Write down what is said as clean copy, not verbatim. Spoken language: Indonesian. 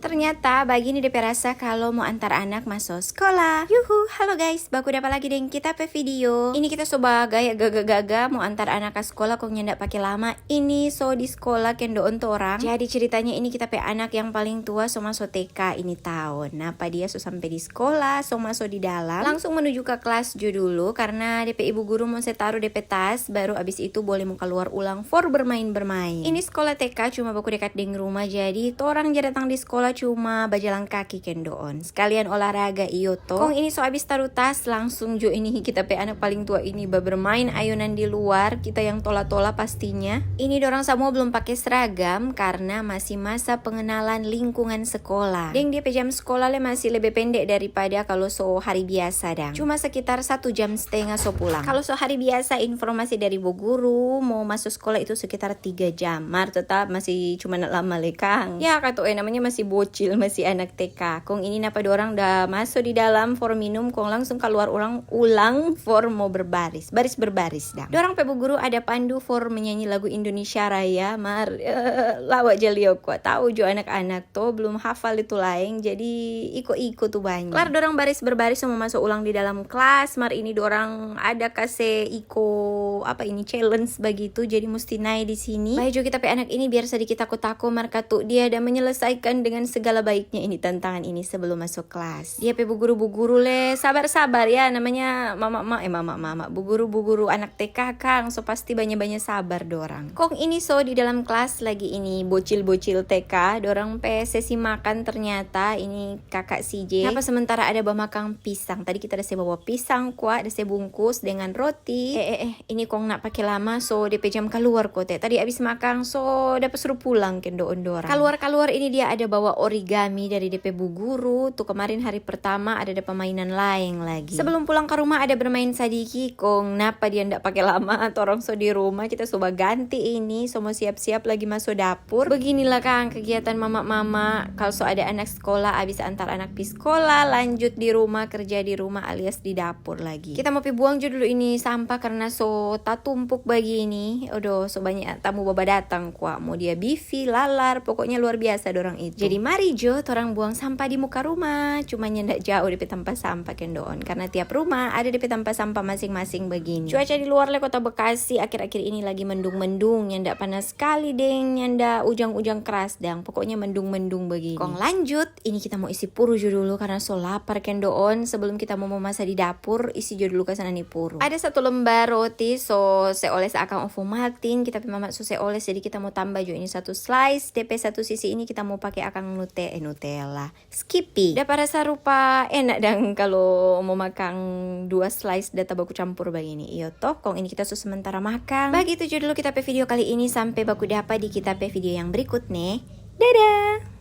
Ternyata begini DP rasa kalau mau antar anak masuk sekolah. Yuhu, halo guys, baku dapat lagi deng kita pe video. Ini kita coba gaya gaga-gaga mau antar anak ke sekolah kok nyendak pakai lama. Ini so di sekolah kendo untuk orang. Jadi ceritanya ini kita pe anak yang paling tua so masuk TK ini tahun. Napa dia so sampai di sekolah, so masuk di dalam. Langsung menuju ke kelas Jo dulu karena DP ibu guru mau saya taruh DP tas, baru abis itu boleh mau keluar ulang for bermain-bermain. Ini sekolah TK cuma baku dekat deng rumah, jadi orang jadi datang di sekolah cuma bajalan kaki kendoon sekalian olahraga iyo to. Kong ini so abis taruh tas langsung Jo ini kita pe anak paling tua ini bermain ayunan di luar, kita yang tola-tola pastinya. Ini dorang semua belum pakai seragam karena masih masa pengenalan lingkungan sekolah. Deng dia pe jam sekolah le masih lebih pendek daripada kalau so hari biasa dang. Cuma sekitar 1,5 jam so pulang. Kalau so hari biasa informasi dari bu guru mau masuk sekolah itu sekitar 3 jam. Mar tetap masih cuma nak lama lekang. Ya kata namanya masih bocil, masih anak TK. Kong ini napa dorang dah masuk di dalam for minum, kong langsung keluar orang ulang for mau berbaris. Baris berbaris dah. Dorang pe bu guru ada pandu for menyanyi lagu Indonesia Raya. Mar lawak jalio kok. Tahu jo anak-anak tuh belum hafal itu lain. Jadi iko-iko tuh banyak. Kelar dorang baris berbaris mau masuk ulang di dalam kelas. Mar ini dorang ada kasih iko apa ini challenge begitu. Jadi mesti naik di sini. Baik jo kita pe anak ini biar sedikit takut-takut mar katu dia ada menyelesaikan dengan segala baiknya ini tantangan ini sebelum masuk kelas. Dia pe bu guru le sabar-sabar ya, namanya mama bu guru anak TK Kang, so pasti banyak-banyak sabar dorang. Kong ini so di dalam kelas lagi ini bocil-bocil TK, dorang pe sesi makan ternyata ini kakak CJ. Apa sementara ada bawa makan pisang. Tadi kita ada bawa pisang kuat, ada bungkus dengan roti. Ini kong nak pakai lama so DP jam keluar kok teh. Tadi abis makan so dapat suruh pulang kendo ondorang. Keluar ini dia ada bawa origami dari DP bu guru. Tuh kemarin hari pertama ada permainan lain lagi. Sebelum pulang ke rumah ada bermain sadiki. Kong napa dia ndak pakai lama atau orang so di rumah kita coba ganti ini. So mau siap-siap lagi masuk dapur. Beginilah Kang kegiatan mama-mama. Kalau so ada anak sekolah abis antar anak pi sekolah, lanjut di rumah kerja di rumah alias di dapur lagi. Kita mau pi buang jo dulu ini sampah karena so tak tumpuk begini. Odo so banyak tamu baba datang kuat. Mau dia bifi, lalar, pokoknya luar biasa dorang itu. Jadi mari Jo, orang buang sampah di muka rumah. Cuma nyendak jauh di tempat sampah kendoon. Karena tiap rumah ada di tempat sampah masing-masing begini. Cuaca di luar le kota Bekasi akhir-akhir ini lagi mendung-mendung. Nyendak panas sekali deng. Nyendak ujang-ujang keras dang. Pokoknya mendung-mendung begini. Kong lanjut. Ini kita mau isi puru Jo dulu karena so lapar kendoon. Sebelum kita mau memasak di dapur, isi Jo dulu ke sana nih puru. Ada 1 lembar roti so seoles akang Ovomaltine. Kita mama so seoles jadi kita mau tambah Jo ini 1 slice. DP 1 sisi ini kita mau pakai akang Nutella Skippy. Dapat rasa rupa enak dang kalau mau makan 2 slice data baku campur begini. Iyo toh, kong ini kita sementara makan. Begitu dulu kita pe video kali ini, sampai baku dapat di kita pe video yang berikut nih. Dadah.